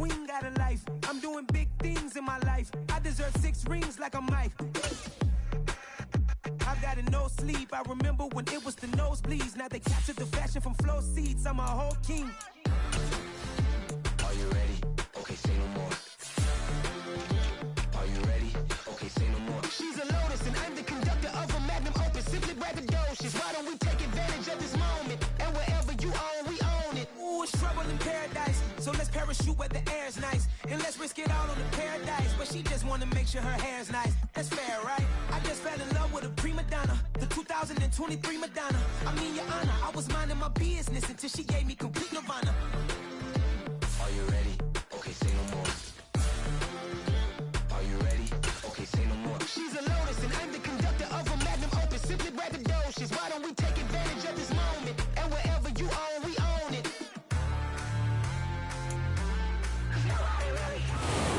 queen got a life. I'm doing big things in my life. I deserve 6 rings like I'm Mike. I've got a no sleep. I remember when it was the nosebleeds. Now they captured the fashion from flow seats. I'm a whole king. Are you ready? Okay, say no more. Are you ready? Okay, say no more. She's a lotus and I'm the conductor of a magnum opus. Simply braggadocious. Why don't we take advantage of this moment? And wherever you own, we own it. Ooh, it's trouble in paradise. So let's parachute where the air's nice. And let's risk it all on the paradise. But she just wanna make sure her hair's nice. That's fair, right? I just fell in love with a prima donna. The 2023 Madonna. I mean, your honor, I was minding my business until she gave me complete nirvana. Are you ready? Okay, say no more. Are you ready? Okay, say no more. She's a lotus and I'm the conductor of a magnum opus. Simply braggadocious. Why don't we take advantage of this moment? And wherever you own, we own it.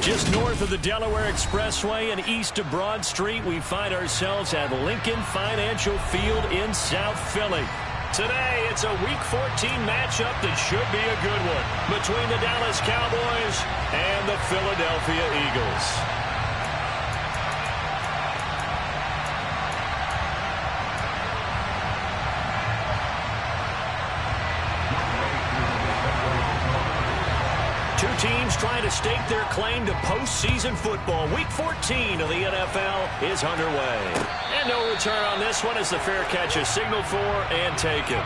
Just north of the Delaware Expressway and east of Broad Street, we find ourselves at Lincoln Financial Field in South Philly. Today, it's a Week 14 matchup that should be a good one between the Dallas Cowboys and the Philadelphia Eagles. Two teams trying to stake their claim to postseason football. Week 14 of the NFL is underway. And no return on this one as the fair catch is signaled for and taken.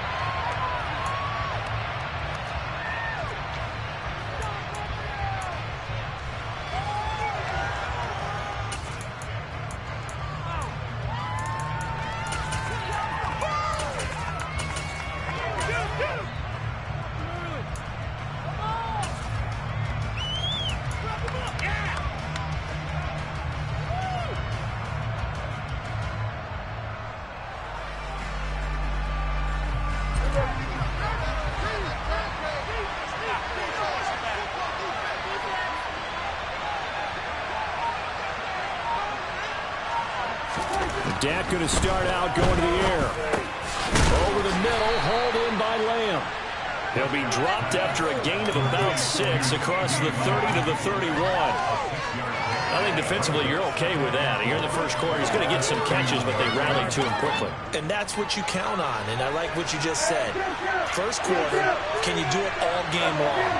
Dak going to start out going to the air. Over the middle, hauled in by Lamb. He'll be dropped after a gain of about 6 across the 30 to the 31. I think defensively you're okay with that. Here in the first quarter, he's going to get some catches, but they rallied to him quickly. And that's what you count on, and I like what you just said. First quarter, can you do it all game long?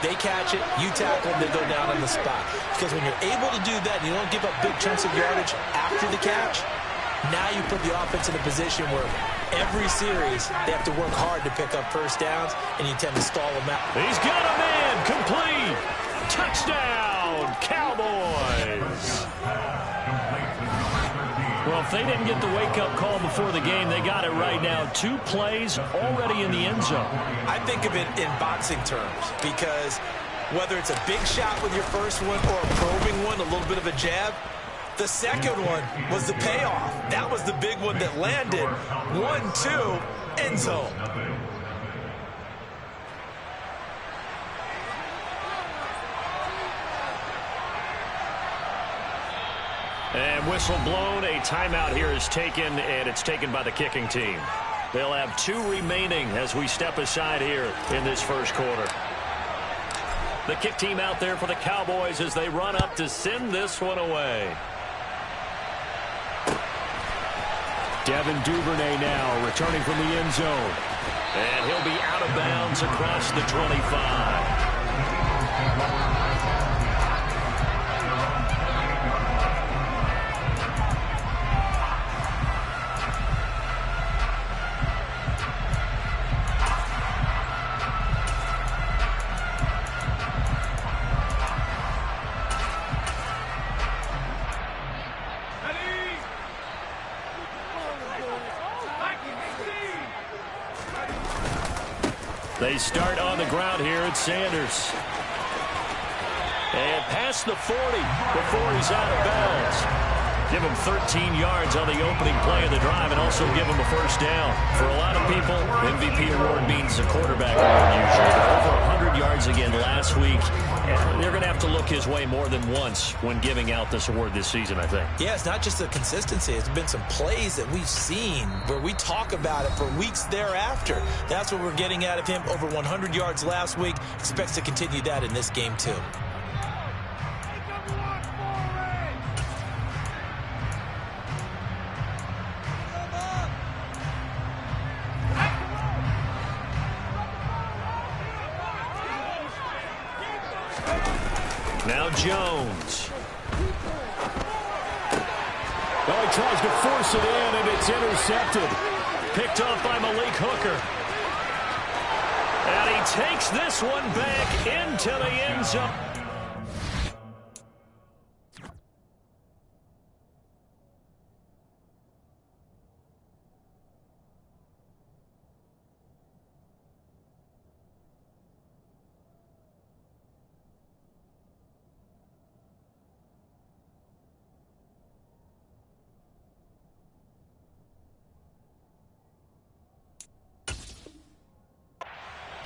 They catch it, you tackle them, they go down on the spot. Because when you're able to do that, and you don't give up big chunks of yardage after the catch, now you put the offense in a position where every series they have to work hard to pick up first downs, and you tend to stall them out. He's got a man, complete. Touchdown, Cowboys. Well, if they didn't get the wake-up call before the game, they got it right now. 2 plays already in the end zone. I think of it in boxing terms because whether it's a big shot with your first one or a probing one, a little bit of a jab, the second one was the payoff. That was the big one that landed. 1-2, end zone. And whistle blown, a timeout here is taken, and it's taken by the kicking team. They'll have 2 remaining as we step aside here in this first quarter. The kick team out there for the Cowboys as they run up to send this one away. Devin Duvernay now returning from the end zone. And he'll be out of bounds across the 25. They start on the ground here at Sanders. And past the 40 before he's out of bounds. Give him 13 yards on the opening play of the drive and also give him a first down. For a lot of people, MVP award means a quarterback award usually. But over 100 yards again last week. And they're going to have to look his way more than once when giving out this award this season, I think. Yeah, it's not just the consistency. It's been some plays that we've seen where we talk about it for weeks thereafter. That's what we're getting out of him. Over 100 yards last week. Expects to continue that in this game, too. Now Jones. Well, he tries to force it in, and it's intercepted. Picked off by Malik Hooker. And he takes this one back into the end zone.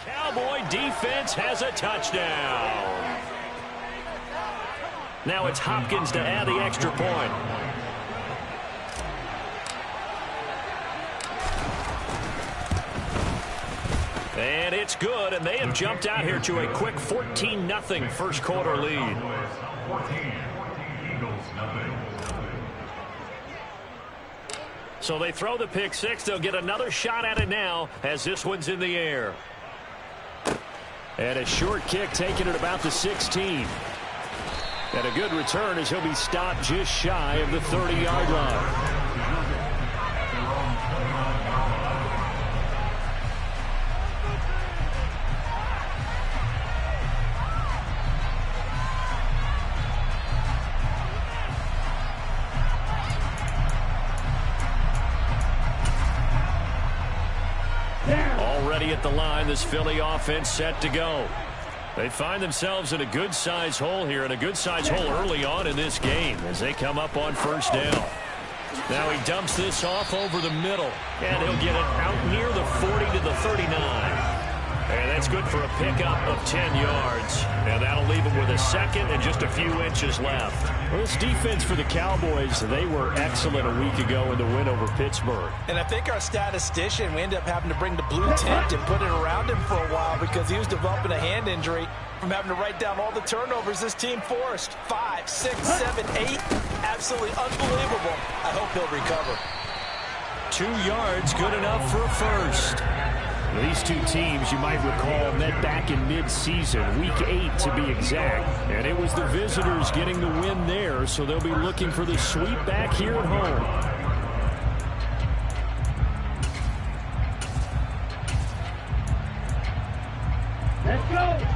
Cowboy defense has a touchdown. Now it's Hopkins to add the extra point. And it's good, and they have jumped out here to a quick 14-0 first quarter lead. So they throw the pick six. They'll get another shot at it now as this one's in the air. And a short kick taken at about the 16. And a good return as he'll be stopped just shy of the 30-yard line. Already at the line, this Philly offense set to go. They find themselves in a good-sized hole here, and a good-sized hole early on in this game as they come up on first down. Now he dumps this off over the middle, and he'll get it out near the 40 to the 39. And that's good for a pickup of 10 yards. And that'll leave him with a second and just a few inches left. Well, this defense for the Cowboys, they were excellent a week ago in the win over Pittsburgh. And I think our statistician, we ended up having to bring the blue tent and put it around him for a while because he was developing a hand injury from having to write down all the turnovers this team forced. 5, 6, 7, 8. Absolutely unbelievable. I hope he'll recover. 2 yards, good enough for a first. These two teams, you might recall, met back in mid-season, week 8 to be exact. And it was the visitors getting the win there, so they'll be looking for the sweep back here at home. Let's go!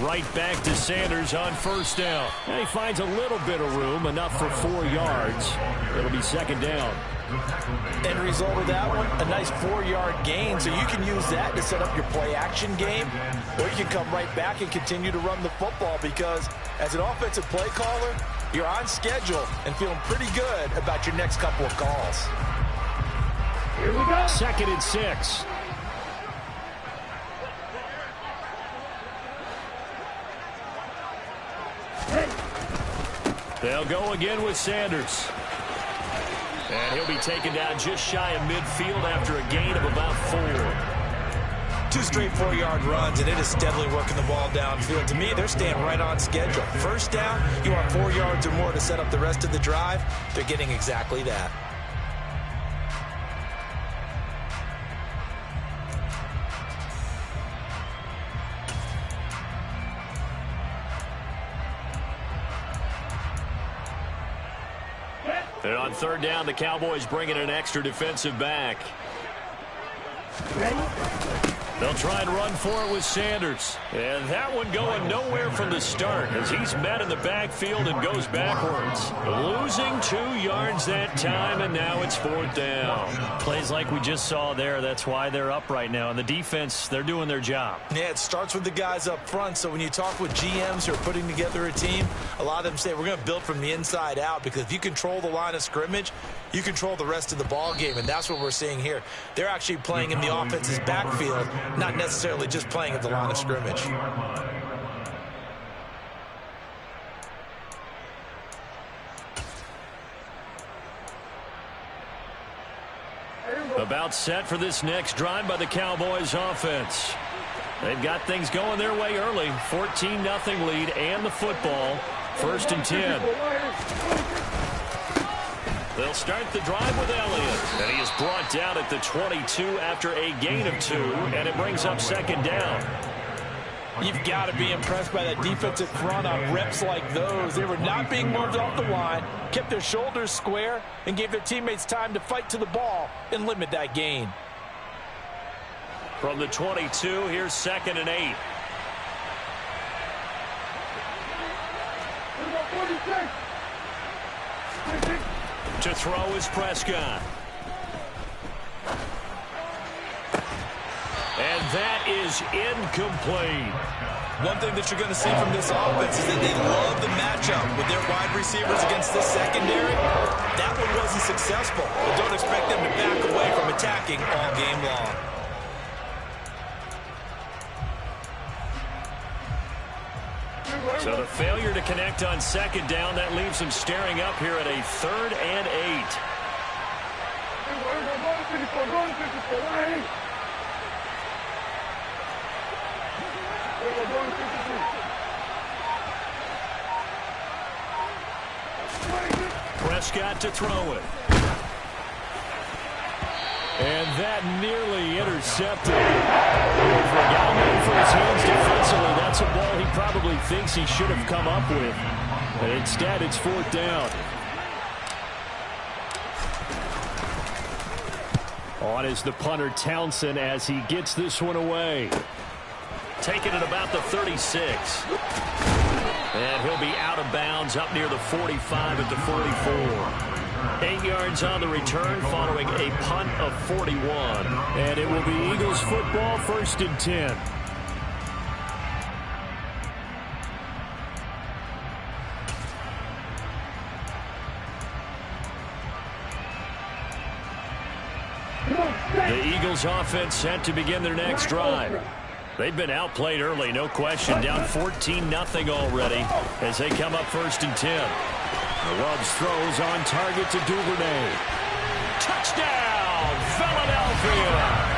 Right back to Sanders on first down. And he finds a little bit of room, enough for 4 yards. It'll be second down. End result of that one, a nice 4-yard gain, so you can use that to set up your play-action game, or you can come right back and continue to run the football because as an offensive play caller, you're on schedule and feeling pretty good about your next couple of calls. Here we go. 2nd and 6. They'll go again with Sanders. And he'll be taken down just shy of midfield after a gain of about 4. 2 straight 4-yard runs, and it is steadily working the ball downfield. To me, they're staying right on schedule. First down, you want 4 yards or more to set up the rest of the drive. They're getting exactly that. And on third down, the Cowboys bring in an extra defensive back. Ready? They'll try and run for it with Sanders. And that one going nowhere from the start as he's met in the backfield and goes backwards. Losing 2 yards that time, and now it's 4th down. Plays like we just saw there. That's why they're up right now. And the defense, they're doing their job. Yeah, it starts with the guys up front. So when you talk with GMs who are putting together a team, a lot of them say we're going to build from the inside out, because if you control the line of scrimmage, you control the rest of the ball game, and that's what we're seeing here. They're actually playing in the offense's backfield, not necessarily just playing at the line of scrimmage. About set for this next drive by the Cowboys offense. They've got things going their way early. 14-0 lead and the football. 1st and 10. They'll start the drive with Elliott. And he is brought down at the 22 after a gain of 2. And it brings up 2nd down. You've got to be impressed by that defensive front on reps like those. They were not being moved off the line, kept their shoulders square, and gave their teammates time to fight to the ball and limit that gain. From the 22, here's 2nd and 8. To throw is Prescott. And that is incomplete. One thing that you're going to see from this offense is that they love the matchup with their wide receivers against this secondary. That one wasn't successful, but don't expect them to back away from attacking all game long. So the failure to connect on 2nd down, that leaves them staring up here at a 3rd and 8. Prescott to throw it. And that nearly intercepted. For a guy known for his hands defensively, that's a ball he probably thinks he should have come up with. But instead, it's 4th down. On is the punter Townsend as he gets this one away. Taking it about the 36. And he'll be out of bounds up near the 45 at the 44. 8 yards on the return following a punt of 41. And it will be Eagles football, 1st and 10. The Eagles offense set to begin their next drive. They've been outplayed early, no question. Down 14-0 already as they come up 1st and 10. Ruggs throws on target to Duvernay. Touchdown, Philadelphia!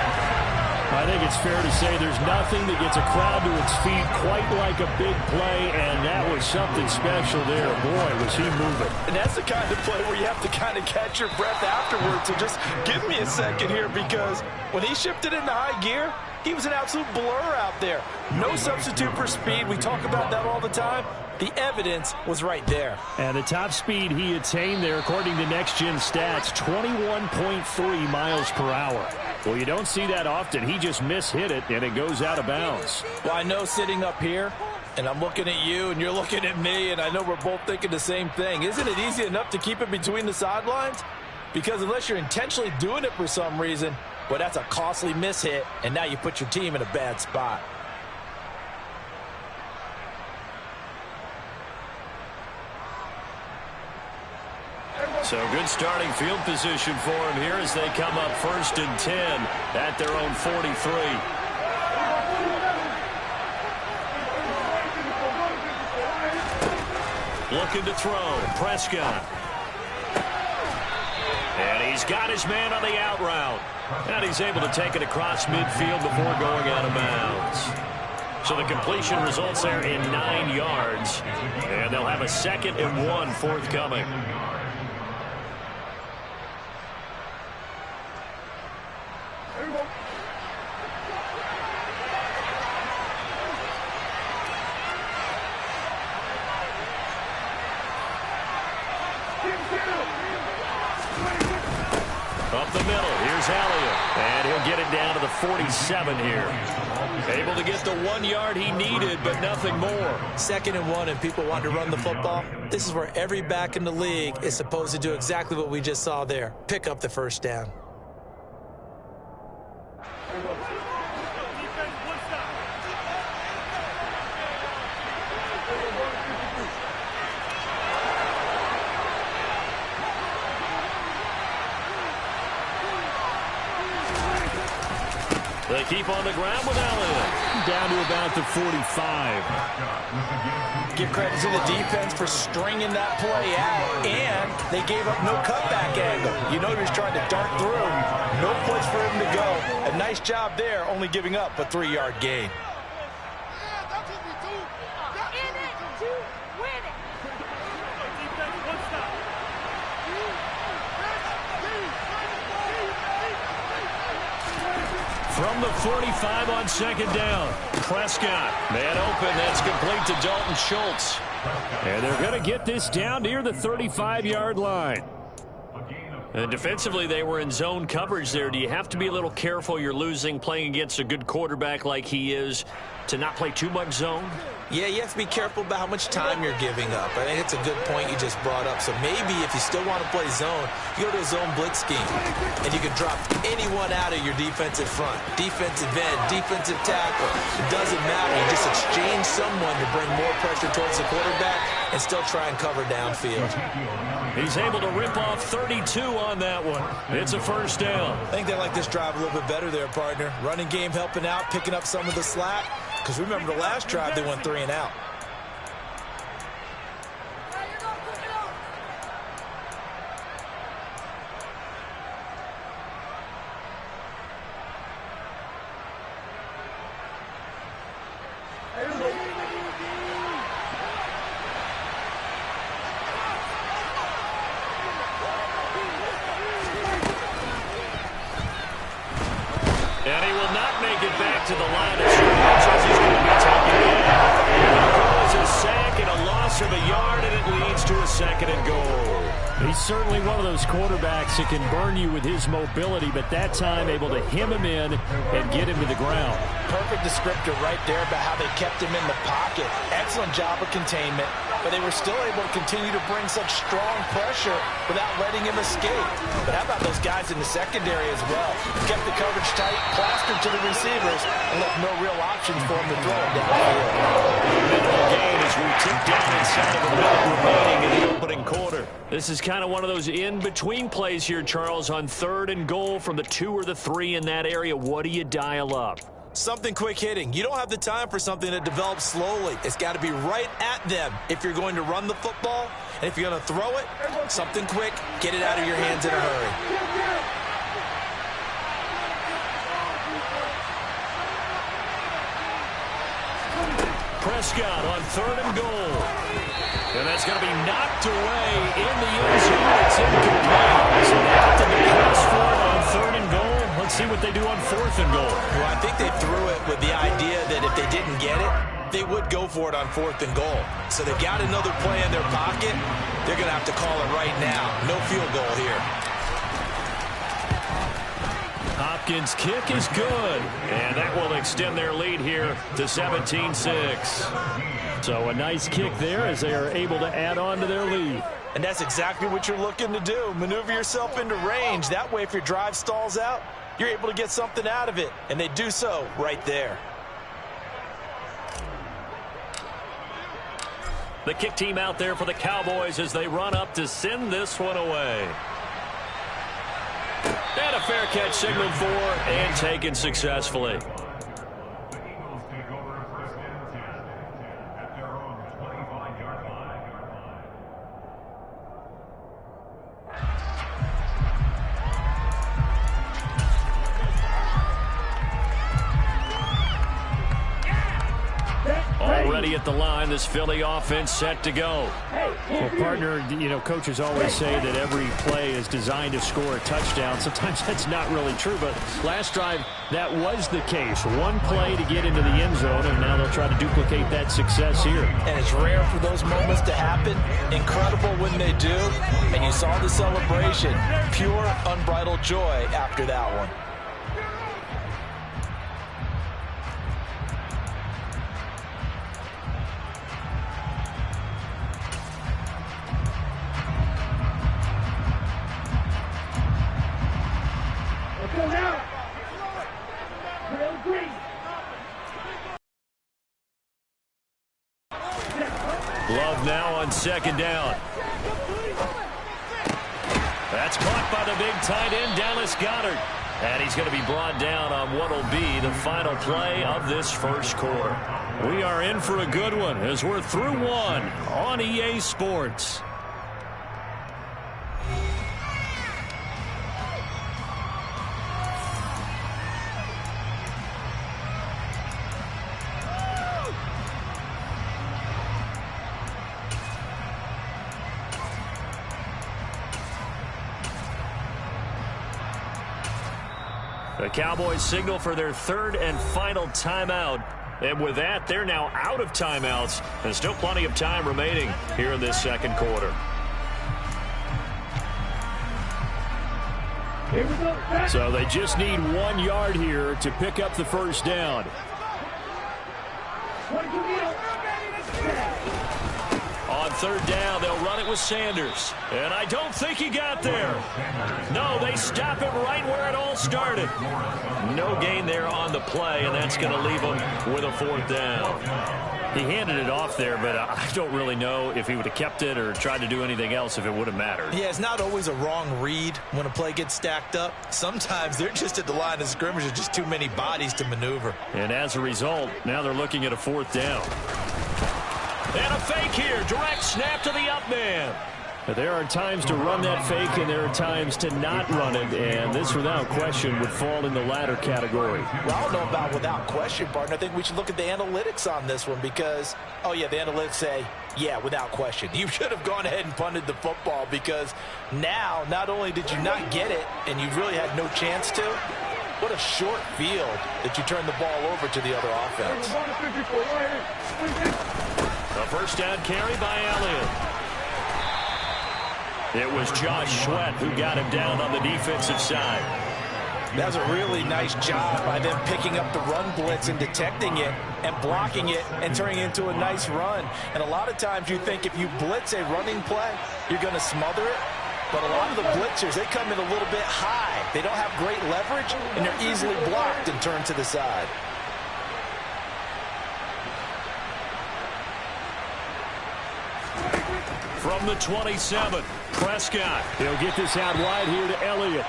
I think it's fair to say there's nothing that gets a crowd to its feet quite like a big play, and that was something special there. Boy, was he moving. And that's the kind of play where you have to kind of catch your breath afterwards. So just give me a second here, because when he shifted into high gear, he was an absolute blur out there. No substitute for speed. We talk about that all the time. The evidence was right there. And the top speed he attained there, according to Next Gen Stats, 21.3 miles per hour. Well, you don't see that often. He just mishit it, and it goes out of bounds. Well, I know sitting up here, and I'm looking at you, and you're looking at me, and I know we're both thinking the same thing. Isn't it easy enough to keep it between the sidelines? Because unless you're intentionally doing it for some reason, well, that's a costly mishit, and now you put your team in a bad spot. So good starting field position for him here as they come up 1st and 10 at their own 43. Looking to throw, Prescott. And he's got his man on the out route. And he's able to take it across midfield before going out of bounds. So the completion results there in 9 yards. And they'll have a 2nd and 1 forthcoming. Up the middle, here's Elliott. And he'll get it down to the 47 here. Able to get the 1 yard he needed, but nothing more. 2nd and 1, and people want to run the football. This is where every back in the league is supposed to do exactly what we just saw there. Pick up the first down. They keep on the ground with Allen. Down to about the 45. Give credit to the defense for stringing that play out, and they gave up no cutback angle. You know he was trying to dart through. No place for him to go. A nice job there, only giving up a 3-yard gain. From the 45 on 2nd down. Prescott, man open. That's complete to Dalton Schultz. And they're going to get this down near the 35-yard line. And defensively, they were in zone coverage there. Do you have to be a little careful? You're losing, playing against a good quarterback like he is, to not play too much zone? Yeah, you have to be careful about how much time you're giving up. I think it's a good point you just brought up. So maybe if you still want to play zone, you go to a zone blitz scheme. And you can drop anyone out of your defensive front. Defensive end, defensive tackle. It doesn't matter. You just exchange someone to bring more pressure towards the quarterback and still try and cover downfield. He's able to rip off 32 on that one. It's a first down. I think they like this drive a little bit better there, partner. Running game helping out, picking up some of the slack. Because remember the last drive, they went 3 and out. And he will not make it back to the line of scrimmage as he's going to be taken down. And it goes a sack and a loss of a yard, and it leads to a 2nd and goal. He's certainly one of those quarterbacks that can burn you with his mobility, but that time able to hem him in and get him to the ground. Perfect descriptor right there about how they kept him in the pocket. Excellent job of containment, but they were still able to continue to bring such strong pressure without letting him escape. But how about those guys in the secondary as well? Kept the coverage tight, plastered to the receivers, and left no real options for him to throw it downfield. Middle gain as we tick down inside of a minute remaining in the opening quarter. This is kind of one of those in-between plays here, Charles, on 3rd and goal from the 2 or the 3 in that area. What do you dial up? Something quick hitting. You don't have the time for something that develops slowly. It's got to be right at them if you're going to run the football. And if you're going to throw it, something quick, get it out of your hands in a hurry. Prescott on 3rd and goal. And that's going to be knocked away in the end zone. It's incomplete. So they opted to pass for it on 3rd and goal. Let's see what they do on 4th and goal. Well, I think they threw it with the idea that if they didn't get it, they would go for it on 4th and goal. So they've got another play in their pocket. They're going to have to call it right now. No field goal here. Hopkins' kick is good. And that will extend their lead here to 17-6. So a nice kick there as they are able to add on to their lead. And that's exactly what you're looking to do. Maneuver yourself into range. That way, if your drive stalls out, you're able to get something out of it. And they do so right there. The kick team out there for the Cowboys as they run up to send this one away. And a fair catch signaled for and taken successfully. Already at the line, this Philly offense set to go. Well, partner, you know, coaches always say that every play is designed to score a touchdown. Sometimes that's not really true, but last drive, that was the case. One play to get into the end zone, and now they'll try to duplicate that success here. And it's rare for those moments to happen. Incredible when they do. And you saw the celebration. Pure, unbridled joy after that one. Love now on second down. That's caught by the big tight end, Dallas Goedert. And he's going to be brought down on what will be the final play of this first quarter. We are in for a good one as we're through one on EA Sports. The Cowboys signal for their third and final timeout. And with that, they're now out of timeouts. There's still plenty of time remaining here in this second quarter. Here we go. So they just need 1 yard here to pick up the first down. On third down, they'll run it with Sanders. And I don't think he got there. No, they stop him right where it all started. No gain there on the play, and that's going to leave him with a fourth down. He handed it off there, but I don't really know if he would have kept it or tried to do anything else if it would have mattered. Yeah, it's not always a wrong read when a play gets stacked up. Sometimes they're just at the line of scrimmage with just too many bodies to maneuver. And as a result, now they're looking at a fourth down. And a fake here. Direct snap to the up man. But there are times to run that fake, and there are times to not run it. And this, without question, would fall in the latter category. Well, I don't know about without question, partner. I think we should look at the analytics on this one because, oh, yeah, the analytics say, yeah, without question. You should have gone ahead and punted the football because now not only did you not get it and you really had no chance to, what a short field that you turned the ball over to the other offense. A first down carry by Elliott. It was Josh Sweat who got him down on the defensive side. That was a really nice job by them picking up the run blitz and detecting it and blocking it and turning it into a nice run. And a lot of times you think if you blitz a running play, you're going to smother it. But a lot of the blitzers, they come in a little bit high. They don't have great leverage, and they're easily blocked and turned to the side. From the 27, Prescott. He'll get this out wide here to Elliott.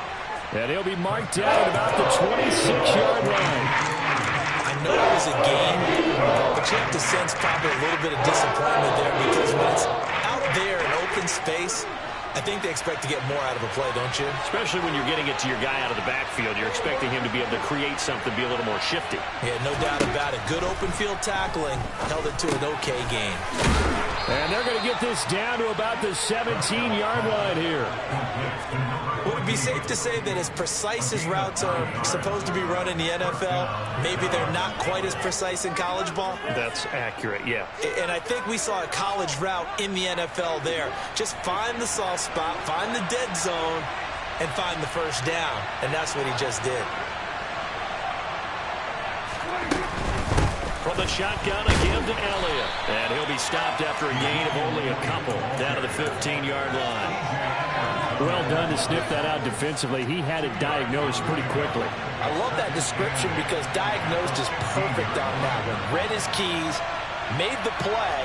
And he'll be marked down at about the 26-yard line. I know it was a game, but you have to sense probably a little bit of disappointment there because when it's out there in open space, I think they expect to get more out of a play, don't you? Especially when you're getting it to your guy out of the backfield. You're expecting him to be able to create something, be a little more shifty. Yeah, no doubt about it. Good open field tackling. Held it to an okay game. And they're going to get this down to about the 17-yard line here. Would it be safe to say that as precise as routes are supposed to be run in the NFL, maybe they're not quite as precise in college ball? That's accurate, yeah. And I think we saw a college route in the NFL there. Just find the soft spot, find the dead zone, and find the first down. And that's what he just did. From the shotgun, a give to Elliott. And he'll be stopped after a gain of only a couple down to the 15-yard line. Well done to sniff that out defensively. He had it diagnosed pretty quickly. I love that description because diagnosed is perfect on that one. Read his keys, made the play,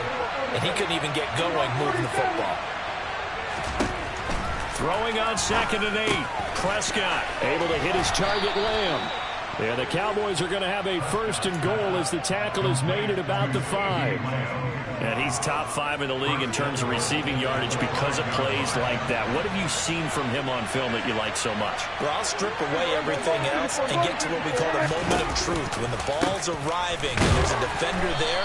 and he couldn't even get going moving the football. Throwing on 2nd and 8. Prescott able to hit his target, Lamb. And the Cowboys are going to have a 1st and goal as the tackle is made at about the 5. And he's top 5 in the league in terms of receiving yardage because of plays like that. What have you seen from him on film that you like so much? Well, I'll strip away everything else and get to what we call the moment of truth. When the ball's arriving and there's a defender there,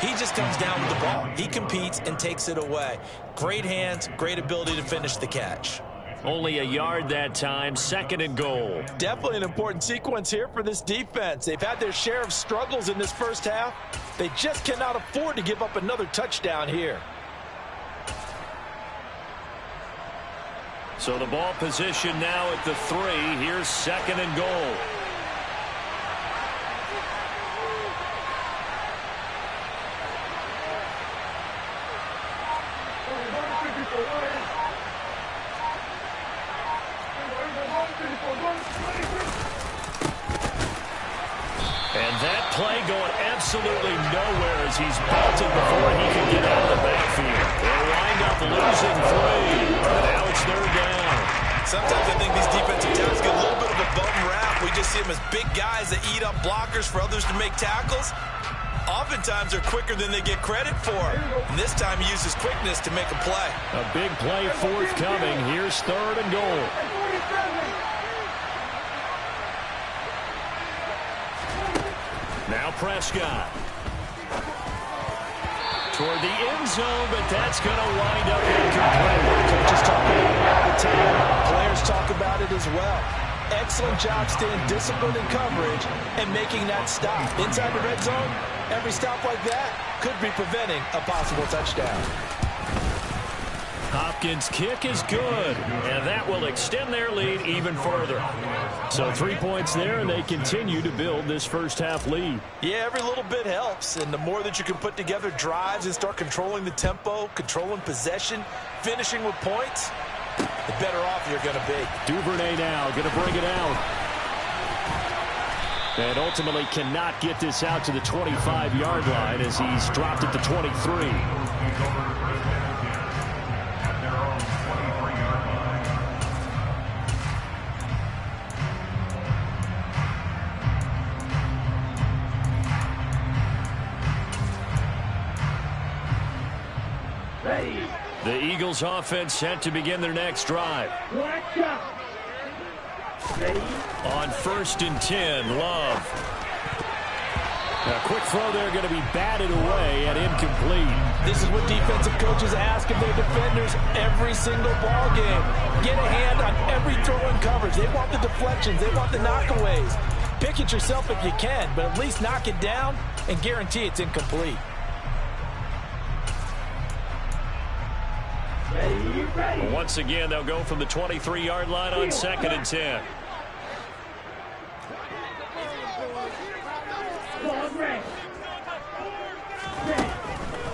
he just comes down with the ball. He competes and takes it away. Great hands, great ability to finish the catch. Only a yard that time, 2nd and goal. Definitely an important sequence here for this defense. They've had their share of struggles in this first half. They just cannot afford to give up another touchdown here. So the ball position now at the 3. Here's 2nd and goal. And that play going absolutely nowhere as he's belted before he can get out of the backfield. They'll wind up losing 3. And now it's 3rd down. Sometimes I think these defensive tackles get a little bit of a bum rap. We just see them as big guys that eat up blockers for others to make tackles. Oftentimes they're quicker than they get credit for. And this time he uses quickness to make a play. A big play forthcoming. Here's 3rd and goal. Now Prescott. Toward the end zone, but that's going to wind up incomplete. Coaches talk about it all the time. Players talk about it as well. Excellent job staying disciplined in coverage and making that stop. Inside the red zone, every stop like that could be preventing a possible touchdown. Hopkins' kick is good, and that will extend their lead even further. So 3 points there, and they continue to build this first half lead. Yeah, every little bit helps, and the more that you can put together drives and start controlling the tempo, controlling possession, finishing with points, the better off you're going to be. Duvernay now going to bring it out. And ultimately cannot get this out to the 25-yard line as he's dropped at the 23. The Eagles offense set to begin their next drive. On 1st and 10, Love. A quick throw there going to be batted away and incomplete. This is what defensive coaches ask of their defenders every single ball game. Get a hand on every throw in coverage. They want the deflections. They want the knockaways. Pick it yourself if you can, but at least knock it down and guarantee it's incomplete. Once again, they'll go from the 23-yard line on 2nd and 10.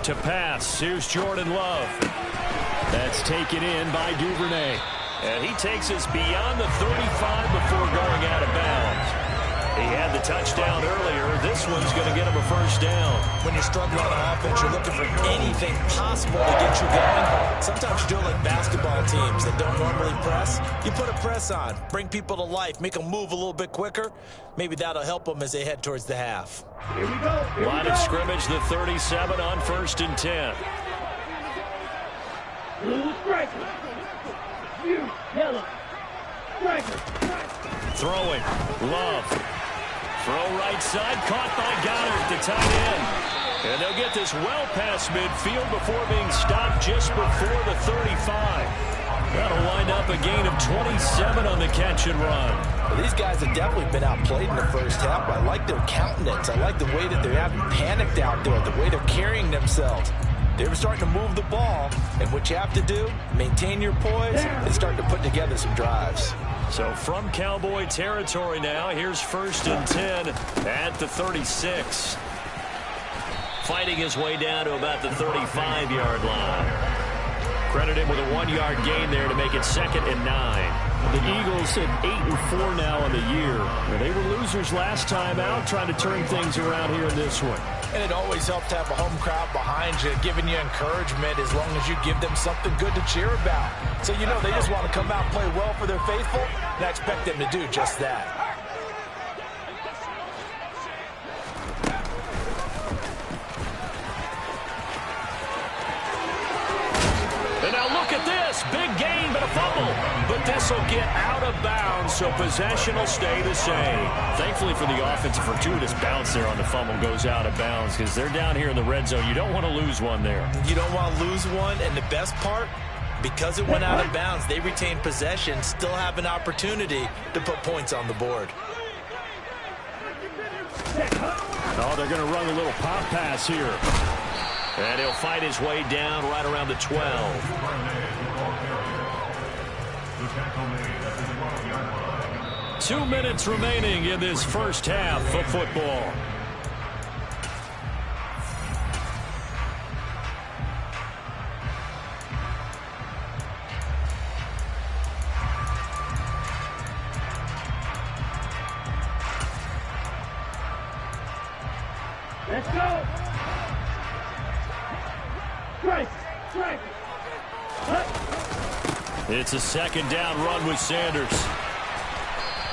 To pass, here's Jordan Love. That's taken in by Duvernay. And he takes us beyond the 35 before going out of bounds. He had the touchdown earlier. This one's going to get him a first down. When you're struggling on offense, you're looking for anything possible to get you going. Sometimes you do it like basketball teams that don't normally press. You put a press on, bring people to life, make them move a little bit quicker. Maybe that'll help them as they head towards the half. Here we go. Line of scrimmage, the 37 on 1st and 10. Blue striker. You, yellow. Striker. Throwing. Love. Throw right side, caught by Goddard, the tight end. And they'll get this well past midfield before being stopped just before the 35. That'll wind up a gain of 27 on the catch and run. Well, these guys have definitely been outplayed in the first half. I like their countenance. I like the way that they haven't panicked out there, the way they're carrying themselves. They were starting to move the ball, and what you have to do, maintain your poise and start to put together some drives. So from Cowboy territory now, here's 1st and 10 at the 36. Fighting his way down to about the 35-yard line. Credit him with a 1-yard gain there to make it 2nd and 9. The Eagles at 8-4 now on the year. They were losers last time out, trying to turn things around here in this one. And it always helps to have a home crowd behind you, giving you encouragement as long as you give them something good to cheer about. So you know they just want to come out and play well for their faithful, and I expect them to do just that. And now look at this. Big gain, but a fumble. But this will get out of bounds, so possession will stay the same. Thankfully for the offense, a fortuitous bounce there on the fumble goes out of bounds because they're down here in the red zone. You don't want to lose one there. You don't want to lose one, and the best part, because it went out of bounds, they retain possession, still have an opportunity to put points on the board. Oh, they're going to run a little pop pass here. And he'll fight his way down right around the 12. 2 minutes remaining in this first half of football. Let's go. Strike. Strike. It's a second down run with Sanders.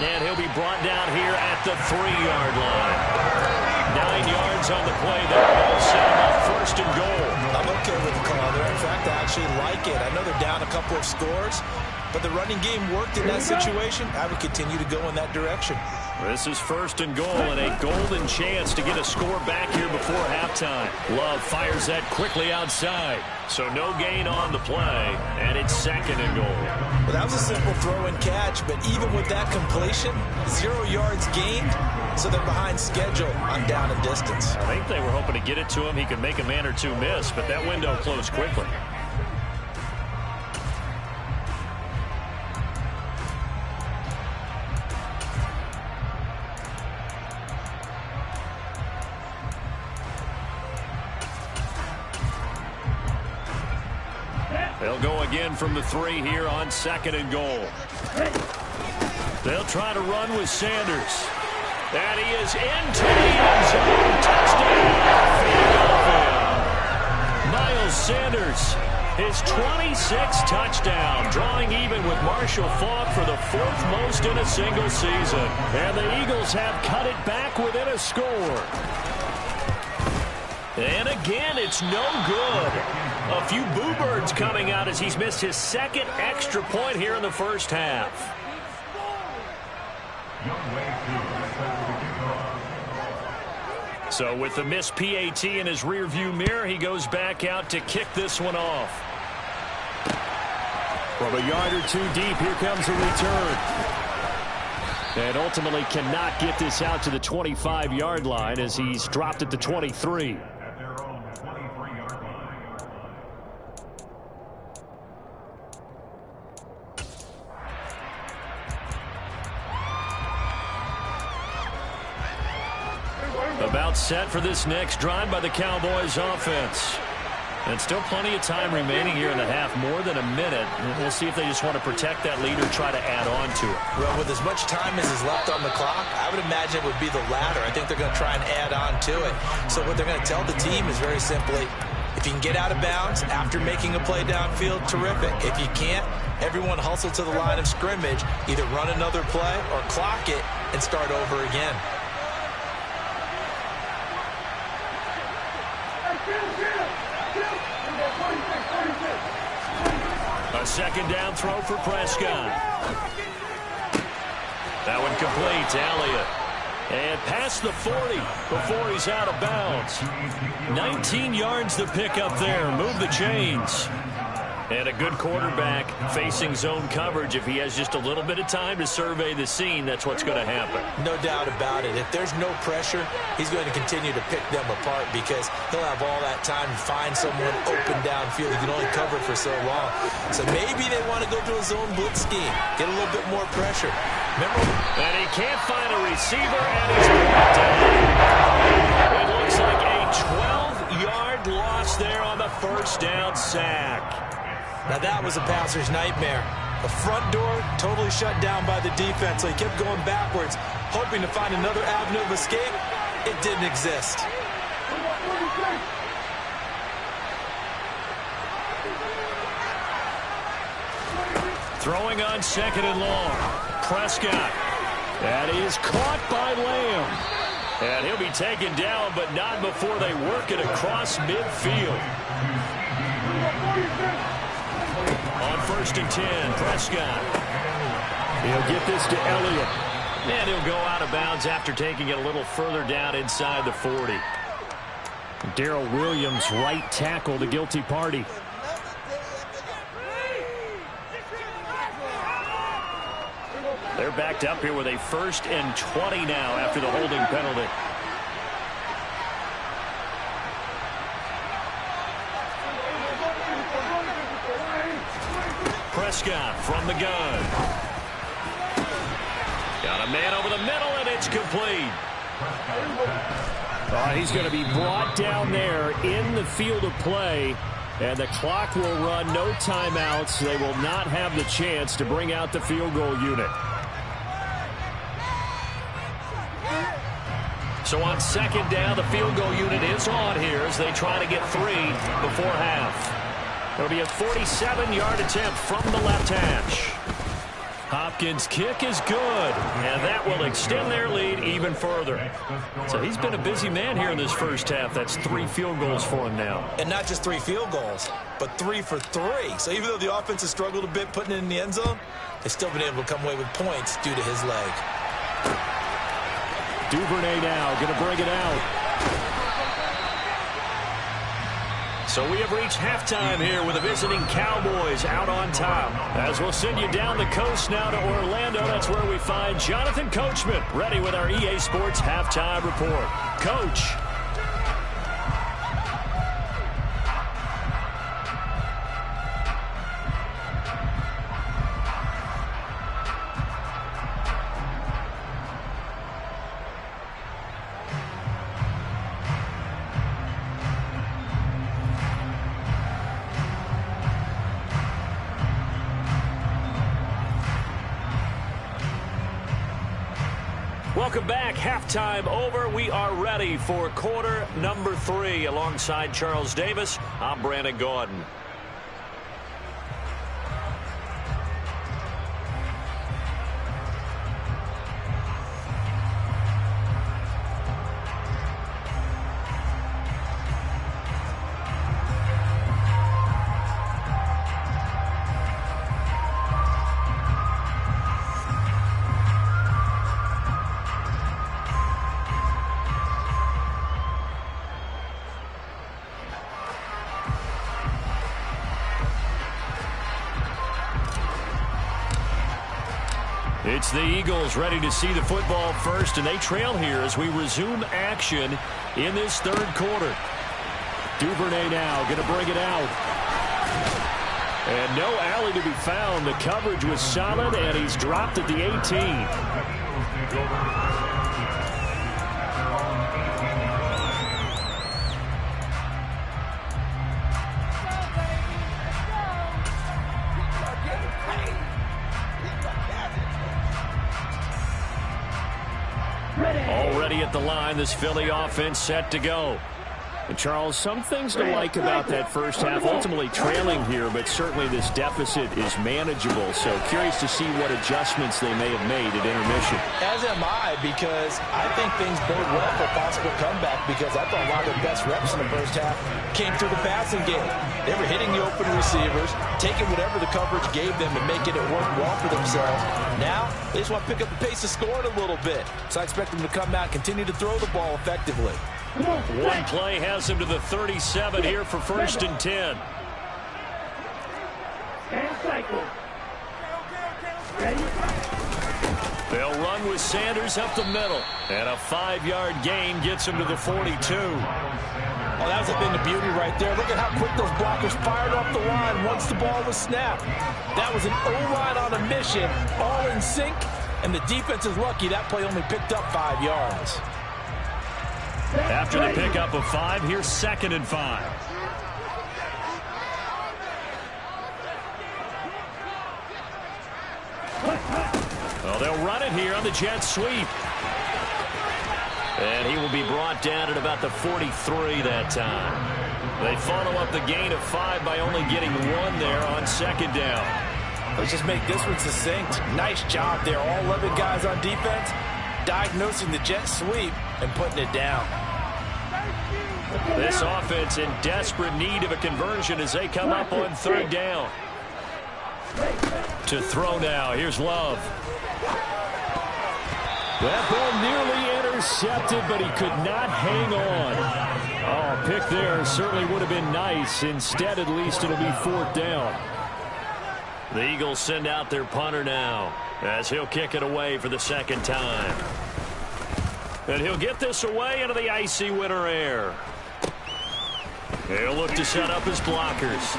And he'll be brought down here at the 3-yard line. 9 yards on the play there. They'll set him up first and goal. I'm okay with the call there. In fact, I actually like it. I know they're down a couple of scores, but the running game worked in that situation. I would continue to go in that direction. This is first and goal and a golden chance to get a score back here before halftime. Love fires that quickly outside. So no gain on the play, and it's second and goal. Well, that was a simple throw and catch, but even with that completion, 0 yards gained, so they're behind schedule on down and distance. I think they were hoping to get it to him. He could make a man or two miss, but that window closed quickly. They'll go again from the 3 here on second and goal. They'll try to run with Sanders. And he is into the end zone. Touchdown. Miles Sanders, his 26th touchdown, drawing even with Marshall Faulk for the 4th most in a single season. And the Eagles have cut it back within a score. And again, it's no good. A few boo birds coming out as he's missed his 2nd extra point here in the first half. So with the missed PAT in his rearview mirror, he goes back out to kick this one off. From a yard or 2 deep, here comes a return. And ultimately cannot get this out to the 25-yard line as he's dropped at the 23. About set for this next drive by the Cowboys offense. And still plenty of time remaining here in the half, more than a minute. We'll see if they just want to protect that lead or try to add on to it. Well, with as much time as is left on the clock, I would imagine it would be the latter. I think they're going to try and add on to it. So what they're going to tell the team is very simply, if you can get out of bounds after making a play downfield, terrific. If you can't, everyone hustle to the line of scrimmage, either run another play or clock it and start over again. A second down throw for Prescott. That one complete to Elliott. And past the 40 before he's out of bounds. 19 yards to pick up there. Move the chains. And a good quarterback facing zone coverage. If he has just a little bit of time to survey the scene, that's what's going to happen. No doubt about it. If there's no pressure, he's going to continue to pick them apart because he'll have all that time to find someone open downfield. He can only cover for so long. So maybe they want to go to a zone blitz scheme, get a little bit more pressure. Remember? And he can't find a receiver, and he's brought down. It looks like a 12-yard loss there on the first down sack. Now that was a passer's nightmare. The front door totally shut down by the defense, so he kept going backwards, hoping to find another avenue of escape. It didn't exist. Throwing on second and long. Prescott. That is caught by Lamb. And he'll be taken down, but not before they work it across midfield. On first and 10, Prescott. He'll get this to Elliott. And he'll go out of bounds after taking it a little further down inside the 40. Darrell Williams, right tackle, the guilty party. They're backed up here with a 1st and 20 now after the holding penalty. Prescott from the gun. Got a man over the middle, and it's complete. He's going to be brought down there in the field of play, and the clock will run, no timeouts. They will not have the chance to bring out the field goal unit. So on second down, the field goal unit is on here as they try to get 3 before half. It'll be a 47-yard attempt from the left hash. Hopkins' kick is good, and that will extend their lead even further. So he's been a busy man here in this first half. That's 3 field goals for him now. And not just 3 field goals, but 3 for 3. So even though the offense has struggled a bit putting it in the end zone, they've still been able to come away with points due to his leg. Duvernay now going to bring it out. So we have reached halftime here with the visiting Cowboys out on top. As we'll send you down the coast now to Orlando, that's where we find Jonathan Coachman ready with our EA Sports Halftime Report. Coach. Welcome back. Halftime over. We are ready for quarter number 3. Alongside Charles Davis, I'm Brandon Gordon. It's the Eagles ready to see the football first, and they trail here as we resume action in this third quarter. Duvernay now going to bring it out. And no alley to be found. The coverage was solid, and he's dropped at the 18. Already at the line, this Philly offense set to go. And Charles, some things to like about that first half. Ultimately trailing here, but certainly this deficit is manageable. So curious to see what adjustments they may have made at intermission. As am I, because I think things bode well for a possible comeback, because I thought a lot of their best reps in the first half came through the passing game. They were hitting the open receivers, taking whatever the coverage gave them and making it work well for themselves. Now, they just want to pick up the pace of scoring a little bit. So I expect them to come out and continue to throw the ball effectively. One play has him to the 37 here for 1st and 10. They'll run with Sanders up the middle. And a 5-yard gain gets him to the 42. Oh, that was a thing of beauty right there. Look at how quick those blockers fired off the line once the ball was snapped. That was an O-line on a mission, all in sync, and the defense is lucky that play only picked up 5 yards. After the pickup of 5, here's 2nd and 5. Well, they'll run it here on the jet sweep. And he will be brought down at about the 43 that time. They follow up the gain of 5 by only getting 1 there on 2nd down. Let's just make this one succinct. Nice job there. All 11 guys on defense diagnosing the jet sweep and putting it down. This offense in desperate need of a conversion as they come up on 3rd down. To throw now. Here's Love. That ball nearly intercepted, but he could not hang on. Oh, pick there certainly would have been nice. Instead, at least it'll be 4th down. The Eagles send out their punter now as he'll kick it away for the 2nd time. And he'll get this away into the icy winter air. He'll look to set up his blockers.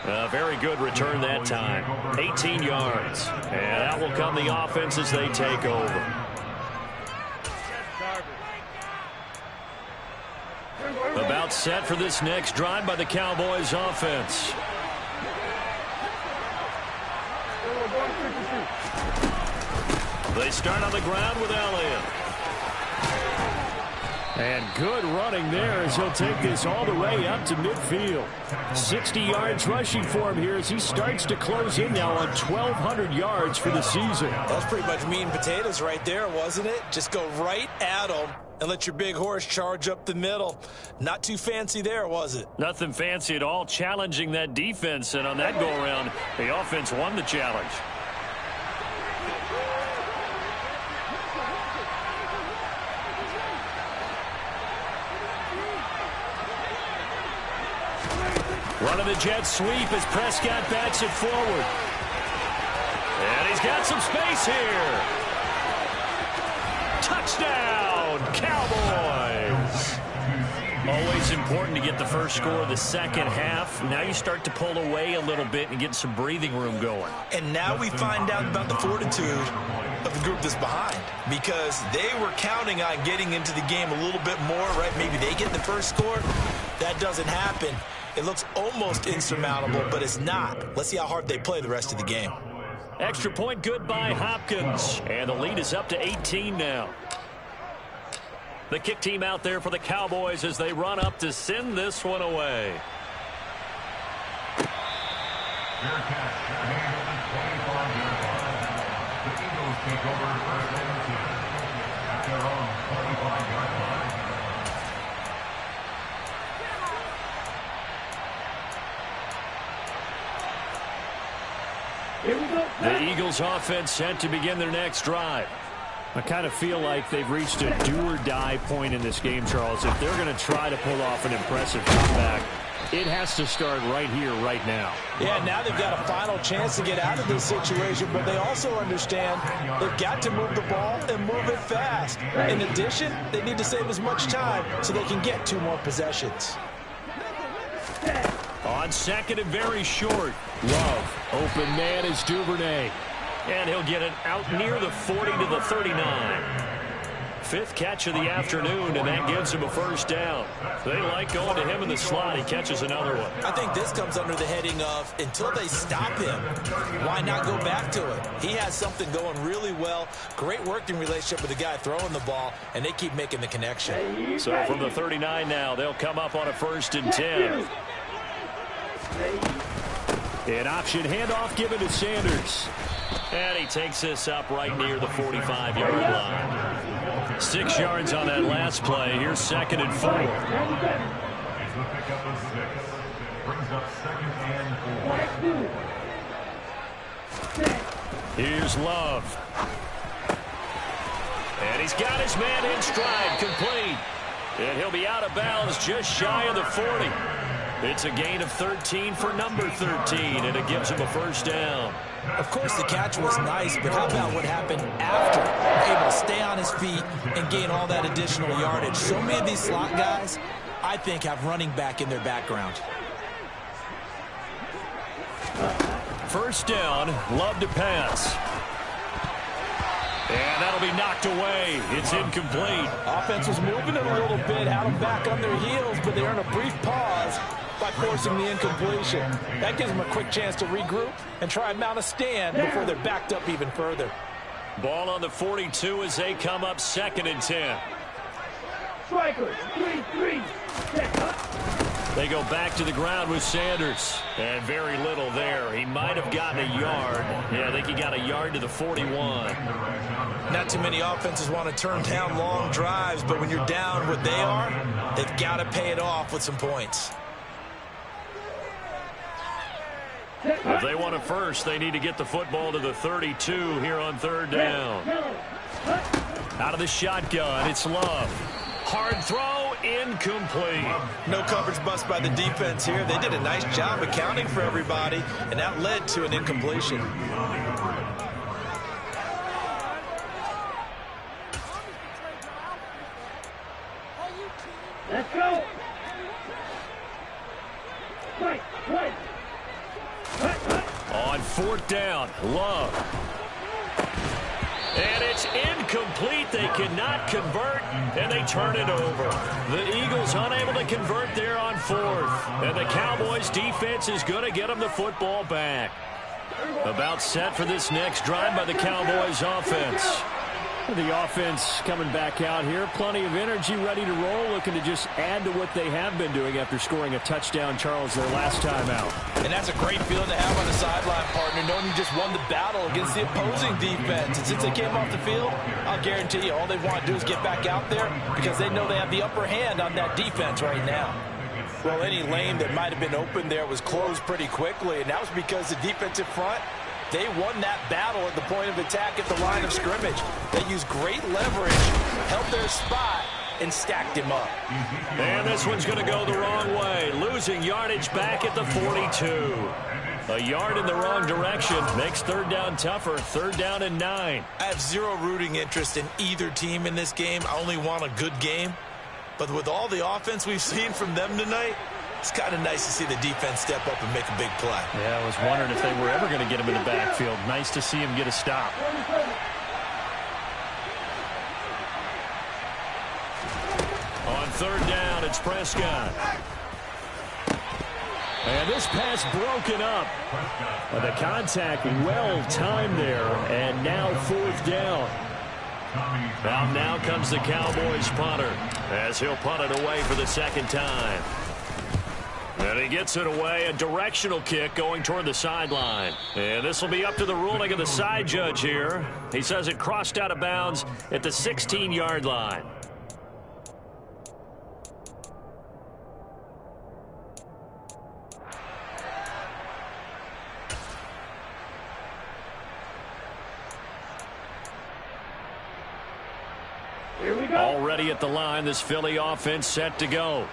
A very good return that time. 18 yards. And out will come the offense as they take over. About set for this next drive by the Cowboys offense. They start on the ground with Elliott. And good running there as he'll take this all the way up to midfield. 60 yards rushing for him here as he starts to close in now on 1,200 yards for the season. That's pretty much meat and potatoes right there, wasn't it? Just go right at him and let your big horse charge up the middle. Not too fancy there, was it? Nothing fancy at all, challenging that defense. And on that go-around, the offense won the challenge. Running the jet sweep as Prescott backs it forward. And he's got some space here. Touchdown, Cowboys. Always important to get the first score of the second half. Now you start to pull away a little bit and get some breathing room going. And now we find out about the fortitude of the group that's behind, because they were counting on getting into the game a little bit more, right? Maybe they get the first score. That doesn't happen. It looks almost insurmountable, but it's not. Let's see how hard they play the rest of the game. Extra point good by Hopkins. And the lead is up to 18 now. The kick team out there for the Cowboys as they run up to send this one away. The Eagles take over first and 10 at their own 25-yard line. Here we go. The Eagles offense set to begin their next drive. I kind of feel like they've reached a do-or-die point in this game, Charles. If they're going to try to pull off an impressive comeback, it has to start right here, right now. Yeah, now they've got a final chance to get out of this situation, but they also understand they've got to move the ball and move it fast. In addition, they need to save as much time so they can get 2 more possessions. On second and very short. Love. Open man is Duvernay. And he'll get it out near the 40 to the 39. 5th catch of the afternoon, and that gives him a first down. They like going to him in the slot. He catches another one. I think this comes under the heading of, until they stop him, why not go back to it? He has something going really well. Great working relationship with the guy throwing the ball, and they keep making the connection. So from the 39 now, they'll come up on a 1st and 10. An option handoff given to Sanders. And he takes this up right near the 45-yard line. 6 yards on that last play. Here's 2nd and 4. It's the pickup of 6. Brings up 2nd and 4. Here's Love. And he's got his man in stride, complete. And he'll be out of bounds just shy of the 40. It's a gain of 13 for number 13, and it gives him a first down. Of course, the catch was nice, but how about what happened after? Able to stay on his feet and gain all that additional yardage. So many of these slot guys, I think, have running back in their background. First down, Love to pass. And that'll be knocked away. It's incomplete. Offense was moving it a little bit, had them back on their heels, but they earn a brief pause by forcing the incompletion. That gives them a quick chance to regroup and try and mount a stand before they're backed up even further. Ball on the 42 as they come up 2nd and 10. Strikers, 3-3. They go back to the ground with Sanders. And very little there. He might have gotten a yard. Yeah, I think he got a yard to the 41. Not too many offenses want to turn down long drives, but when you're down what they are, they've got to pay it off with some points. If they want a first, they need to get the football to the 32 here on 3rd down. Out of the shotgun, it's Love. Hard throw, incomplete. No coverage bust by the defense here. They did a nice job accounting for everybody, and that led to an incompletion. Let's go. Right. On 4th down, Love. And it's incomplete. They cannot convert, and they turn it over. The Eagles unable to convert there on 4th. And the Cowboys defense is going to get them the football back. About set for this next drive by the Cowboys offense. The offense coming back out here. Plenty of energy, ready to roll, looking to just add to what they have been doing after scoring a touchdown, Charles, their last time out. And that's a great feeling to have on the sideline, partner, knowing you just won the battle against the opposing defense. And since they came off the field, I'll guarantee you all they want to do is get back out there because they know they have the upper hand on that defense right now. Well, any lane that might have been open there was closed pretty quickly, and that was because the defensive front, they won that battle at the point of attack at the line of scrimmage. They used great leverage, held their spot, and stacked him up. And this one's going to go the wrong way. Losing yardage back at the 42. A yard in the wrong direction makes third down tougher. Third down and 9. I have zero rooting interest in either team in this game. I only want a good game. But with all the offense we've seen from them tonight, it's kind of nice to see the defense step up and make a big play. Yeah, I was wondering if they were ever going to get him in the backfield. Nice to see him get a stop. On third down, it's Prescott. And this pass broken up. The contact well-timed there, and now fourth down. Now comes the Cowboys punter as he'll punt it away for the second time. And he gets it away, a directional kick going toward the sideline. And this will be up to the ruling of the side judge here. He says it crossed out of bounds at the 16-yard line. Already at the line, this Philly offense set to go.